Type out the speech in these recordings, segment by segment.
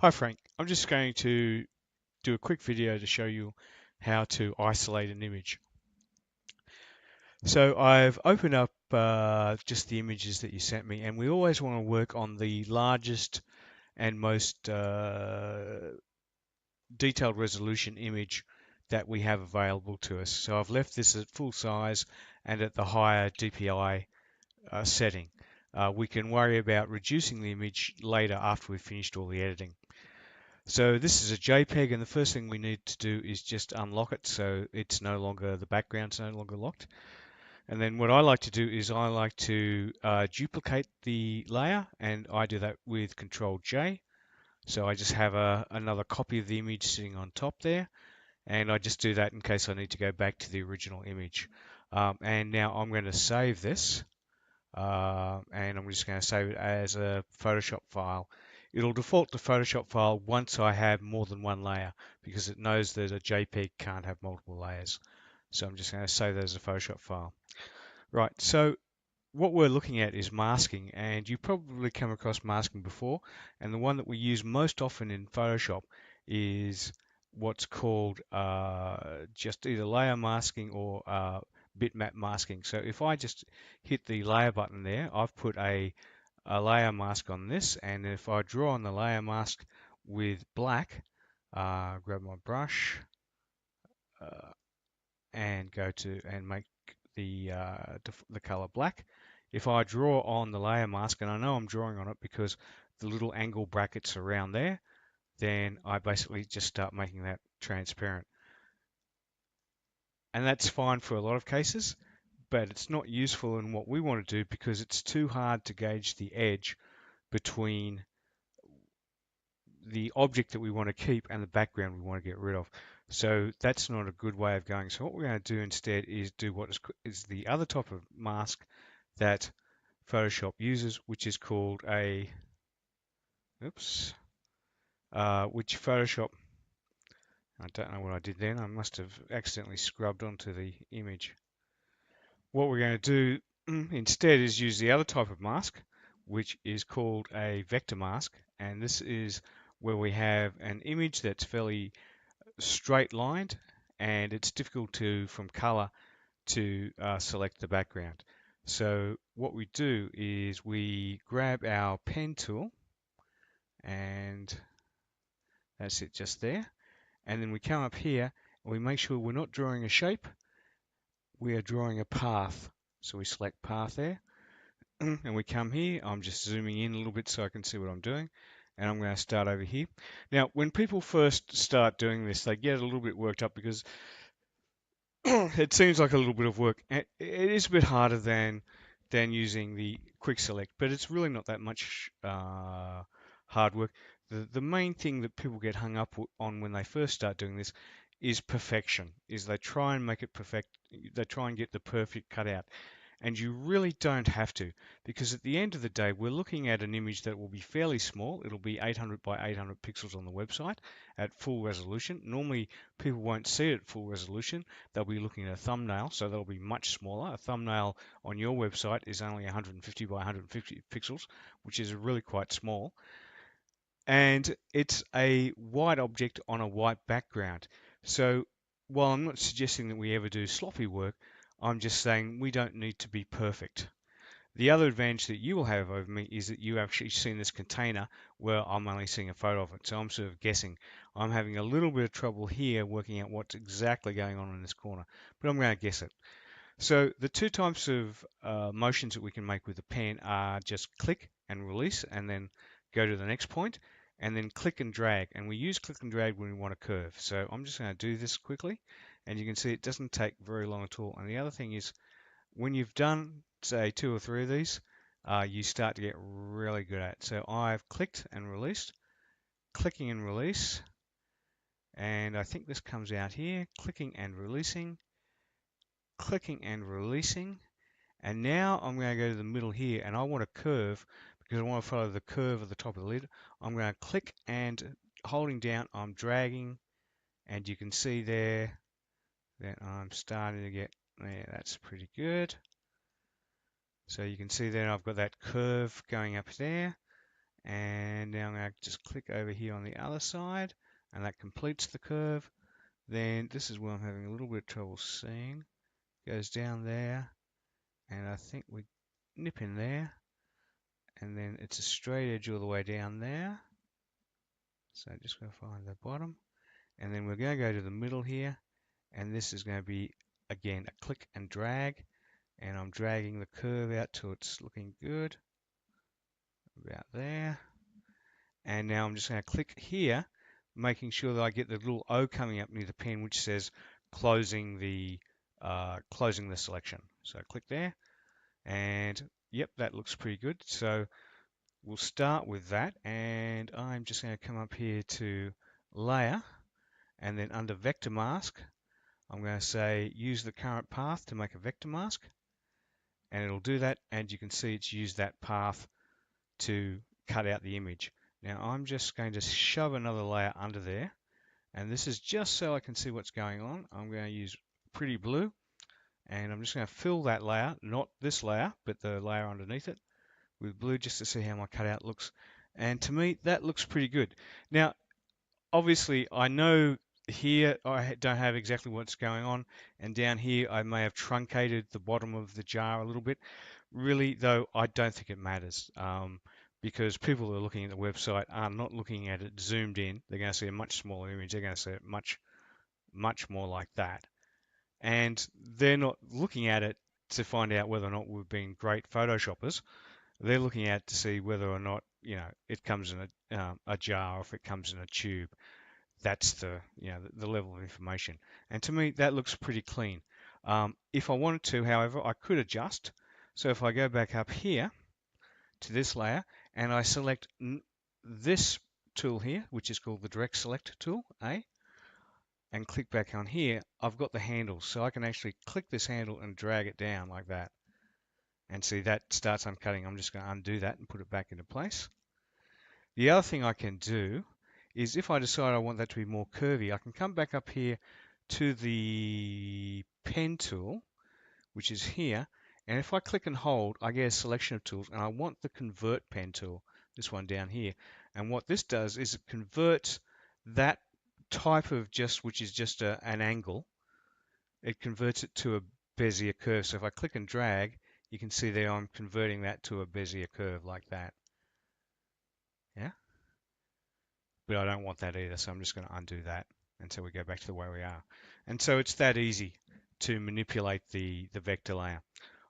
Hi Frank, I'm just going to do a quick video to show you how to isolate an image. So I've opened up just the images that you sent me, and we always want to work on the largest and most detailed resolution image that we have available to us. So I've left this at full size and at the higher DPI setting. We can worry about reducing the image later after we've finished all the editing. So this is a JPEG, and the first thing we need to do is just unlock it so it's no longer, the background's no longer locked. And then what I like to do is I like to duplicate the layer, and I do that with Control J. So I just have another copy of the image sitting on top there, and I just do that in case I need to go back to the original image. And now I'm going to save this, and I'm just going to save it as a Photoshop file. It'll default to Photoshop file once I have more than one layer because it knows that a JPEG can't have multiple layers. So I'm just going to save that as a Photoshop file. Right, so what we're looking at is masking, and you've probably come across masking before, and the one that we use most often in Photoshop is what's called just either layer masking or bitmap masking. So if I just hit the layer button there, I've put a layer mask on this, and if I draw on the layer mask with black, grab my brush uh, and go to and make the color black. If I draw on the layer mask, and I know I'm drawing on it because the little angle brackets around there, then I basically just start making that transparent. And that's fine for a lot of cases, but it's not useful in what we want to do because it's too hard to gauge the edge between the object that we want to keep and the background we want to get rid of. So that's not a good way of going. So what we're going to do instead is do what is the other type of mask that Photoshop uses, which is called a, oops, which Photoshop, I don't know what I did then. I must have accidentally scrubbed onto the image. What we're going to do instead is use the other type of mask, which is called a vector mask. And this is where we have an image that's fairly straight lined, and it's difficult to, from color, to select the background. So what we do is we grab our pen tool, and that's it just there. And then we come up here and we make sure we're not drawing a shape, we are drawing a path. So we select path there, and we come here. I'm just zooming in a little bit so I can see what I'm doing. And I'm going to start over here. Now, when people first start doing this, they get a little bit worked up because it seems like a little bit of work. It is a bit harder than using the quick select, but it's really not that much hard work. The main thing that people get hung up on when they first start doing this is perfection. Is they try and make it perfect. They try and get the perfect cutout. And you really don't have to, because at the end of the day, we're looking at an image that will be fairly small. It'll be 800 by 800 pixels on the website at full resolution. Normally, people won't see it at full resolution. They'll be looking at a thumbnail, so they'll be much smaller. A thumbnail on your website is only 150 by 150 pixels, which is really quite small. And it's a white object on a white background. So while I'm not suggesting that we ever do sloppy work, I'm just saying we don't need to be perfect. The other advantage that you will have over me is that you've actually seen this container where I'm only seeing a photo of it. So I'm sort of guessing. I'm having a little bit of trouble here working out what's exactly going on in this corner, but I'm going to guess it. So the two types of motions that we can make with the pen are just click and release, and then go to the next point, and then click and drag. And we use click and drag when we want to curve. So I'm just going to do this quickly, and you can see it doesn't take very long at all. And the other thing is, when you've done, say, 2 or 3 of these, you start to get really good at it. So I've clicked and released, clicking and release, and I think this comes out here, clicking and releasing, clicking and releasing. And now I'm going to go to the middle here, and I want to curve because I want to follow the curve of the top of the lid. I'm going to click, and holding down, I'm dragging, and you can see there that I'm starting to get there. That's pretty good. So you can see there I've got that curve going up there, And now I'm going to just click over here on the other side, and that completes the curve. Then this is where I'm having a little bit of trouble seeing. Goes down there, and I think we nip in there, and then it's a straight edge all the way down there. So just going to find the bottom, and then we're going to go to the middle here, and this is going to be, again, a click and drag, and I'm dragging the curve out till it's looking good, about there. And now I'm just going to click here, making sure that I get the little O coming up near the pen, which says closing the selection. So click there, and yep, that looks pretty good. So we'll start with that, and I'm just going to come up here to Layer, and then under Vector Mask, I'm going to say use the current path to make a vector mask, and it'll do that, and you can see it's used that path to cut out the image. Now I'm just going to shove another layer under there, and this is just so I can see what's going on. I'm going to use Pretty Blue, and I'm just going to fill that layer, not this layer, but the layer underneath it, with blue, just to see how my cutout looks. And to me, that looks pretty good. Now, obviously, I know here I don't have exactly what's going on, and down here I may have truncated the bottom of the jar a little bit. Really, though, I don't think it matters, because people who are looking at the website are not looking at it zoomed in. They're going to see a much smaller image. They're going to see it much, much more like that. And they're not looking at it to find out whether or not we've been great Photoshoppers. They're looking at to see whether or not, it comes in a jar, or if it comes in a tube. That's the level of information. And to me, that looks pretty clean. If I wanted to, however, I could adjust. So if I go back up here to this layer, and I select this tool here, which is called the Direct Select tool, and click back on here, I've got the handle. So I can actually click this handle and drag it down like that. And see, that starts uncutting. I'm just going to undo that and put it back into place. The other thing I can do is, if I decide I want that to be more curvy, I can come back up here to the pen tool, which is here, and if I click and hold, I get a selection of tools, and I want the Convert pen tool, this one down here. And what this does is it converts that type of which is just an angle, it converts it to a Bezier curve. So if I click and drag, you can see there I'm converting that to a Bezier curve like that. Yeah? But I don't want that either, so I'm just going to undo that until we go back to the way we are. And so it's that easy to manipulate the vector layer.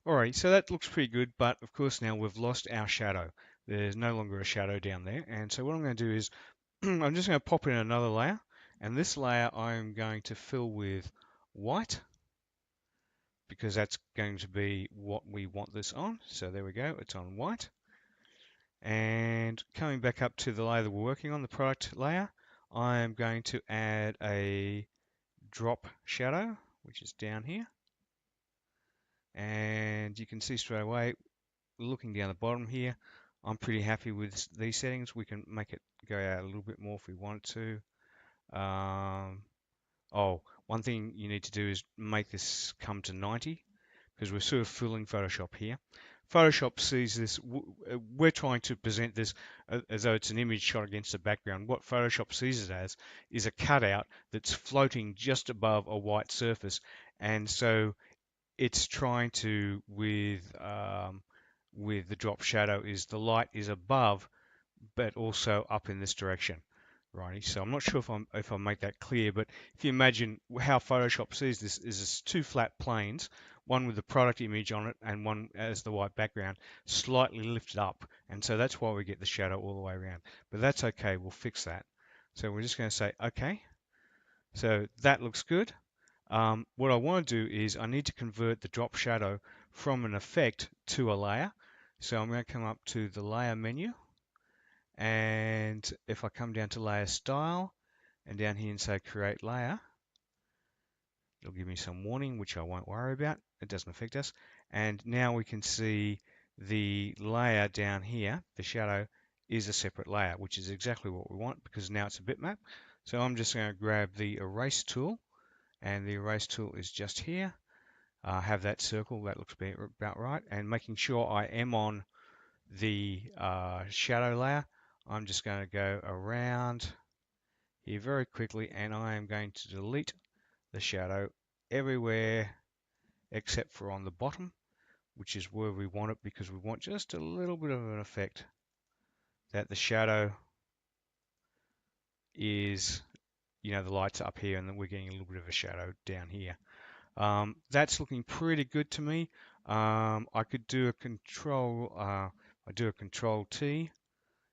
Alright, so that looks pretty good, but of course now we've lost our shadow. There's no longer a shadow down there, and so what I'm going to do is I'm just going to pop in another layer, and this layer I'm going to fill with white, because that's going to be what we want this on. So there we go, it's on white. And coming back up to the layer that we're working on, the product layer, I'm going to add a drop shadow, which is down here. And you can see straight away, looking down the bottom here, I'm pretty happy with these settings. We can make it go out a little bit more if we want to. One thing you need to do is make this come to 90, because we're sort of fooling Photoshop here. Photoshop sees this, we're trying to present this as though it's an image shot against the background. What Photoshop sees it as is a cutout that's floating just above a white surface, and so it's trying to, with the drop shadow, is the light is above, but also up in this direction. Righty, so I'm not sure if I make that clear, but if you imagine how Photoshop sees this is two flat planes, one with the product image on it and one as the white background, slightly lifted up, and so that's why we get the shadow all the way around. But that's okay, we'll fix that. So we're just going to say okay. So that looks good. What I want to do is I need to convert the drop shadow from an effect to a layer. So I'm going to come up to the layer menu, and if I come down to layer style and down here and say create layer, it'll give me some warning, which I won't worry about. It doesn't affect us. And now we can see the layer down here, the shadow, is a separate layer, which is exactly what we want, because now it's a bitmap. So I'm just going to grab the erase tool, and the erase tool is just here. Have that circle, that looks about right, and making sure I am on the shadow layer, I'm just going to go around here very quickly, and I am going to delete the shadow everywhere except for on the bottom, which is where we want it, because we want just a little bit of an effect that the shadow is, the light's up here and then we're getting a little bit of a shadow down here. That's looking pretty good to me. I could do a control, I do a control T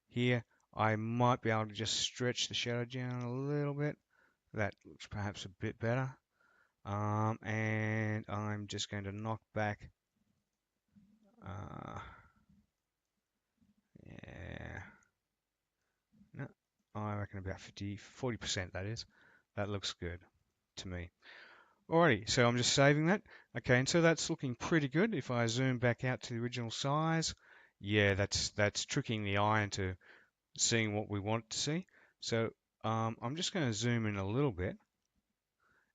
here. I might be able to just stretch the shadow down a little bit. That looks perhaps a bit better. And I'm just going to knock back. Yeah. No, I reckon about 40% that is. That looks good to me. Alrighty, so I'm just saving that. Okay, and so that's looking pretty good. If I zoom back out to the original size, yeah, that's tricking the eye into seeing what we want to see. So I'm just going to zoom in a little bit.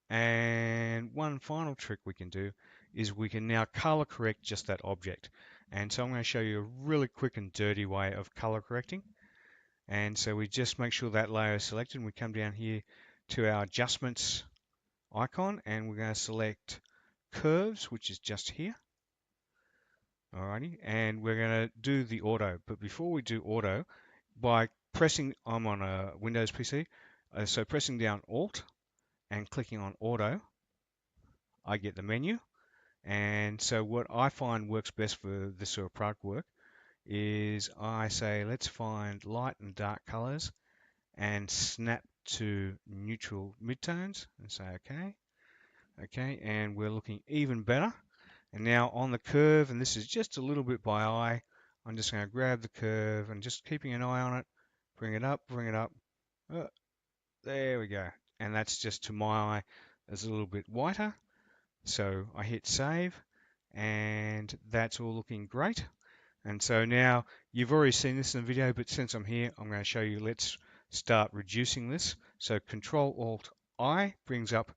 And one final trick we can do is we can now color correct just that object. And so I'm going to show you a really quick and dirty way of color correcting. And so we just make sure that layer is selected, and we come down here to our adjustments icon, and we're going to select curves, which is just here. Alrighty, and we're going to do the auto. But before we do auto, by pressing, I'm on a Windows PC, so pressing down Alt and clicking on auto, I get the menu. And so what I find works best for this sort of product work is I say, let's find light and dark colors and snap to neutral midtones and say, okay, and we're looking even better. And now on the curve, and this is just a little bit by eye, I'm just going to grab the curve and just keeping an eye on it, bring it up. There we go. And that's just to my eye, it's a little bit whiter. So I hit save, and that's all looking great. And so now you've already seen this in the video, but since I'm here, I'm going to show you. Let's start reducing this. So Control Alt I brings up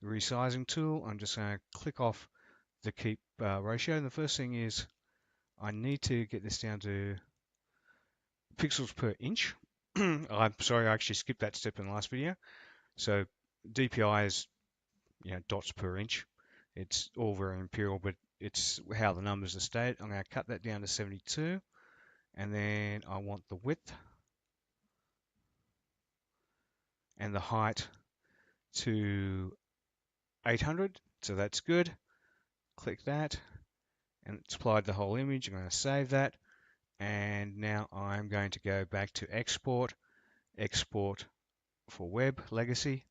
the resizing tool. I'm just going to click off the keep ratio. And the first thing is I need to get this down to pixels per inch. I'm sorry, I actually skipped that step in the last video. So DPI is dots per inch. It's all very imperial, but it's how the numbers are stated. I'm going to cut that down to 72, and then I want the width and the height to 800, so that's good. Click that, and it's applied the whole image. I'm going to save that, and now I'm going to go back to export for web legacy.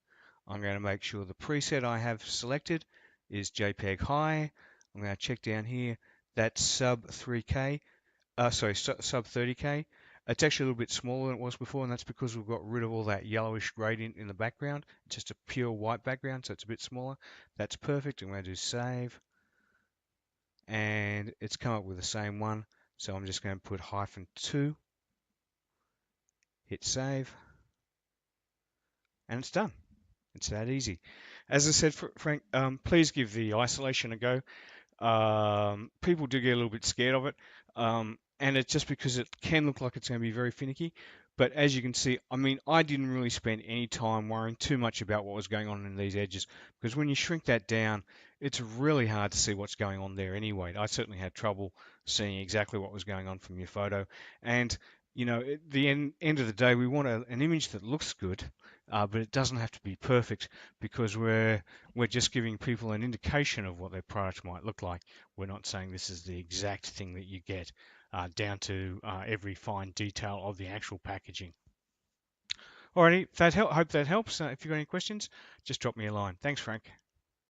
I'm going to make sure the preset I have selected is JPEG high. I'm going to check down here, that's sub 3K, sub 30K. It's actually a little bit smaller than it was before, and that's because we've got rid of all that yellowish gradient in the background. It's just a pure white background, so it's a bit smaller. That's perfect. I'm going to do save, and it's come up with the same one. So I'm just going to put -2, hit save, and it's done. It's that easy. As I said, Frank, please give the isolation a go. People do get a little bit scared of it, and it's just because it can look like it's going to be very finicky. But as you can see, I mean, I didn't really spend any time worrying too much about what was going on in these edges, because when you shrink that down, it's really hard to see what's going on there anyway. I certainly had trouble seeing exactly what was going on from your photo. And, at the end of the day, we want an image that looks good, but it doesn't have to be perfect, because we're just giving people an indication of what their product might look like. We're not saying this is the exact thing that you get, down to every fine detail of the actual packaging. Alrighty, hope that helps. If you've got any questions, just drop me a line. Thanks, Frank.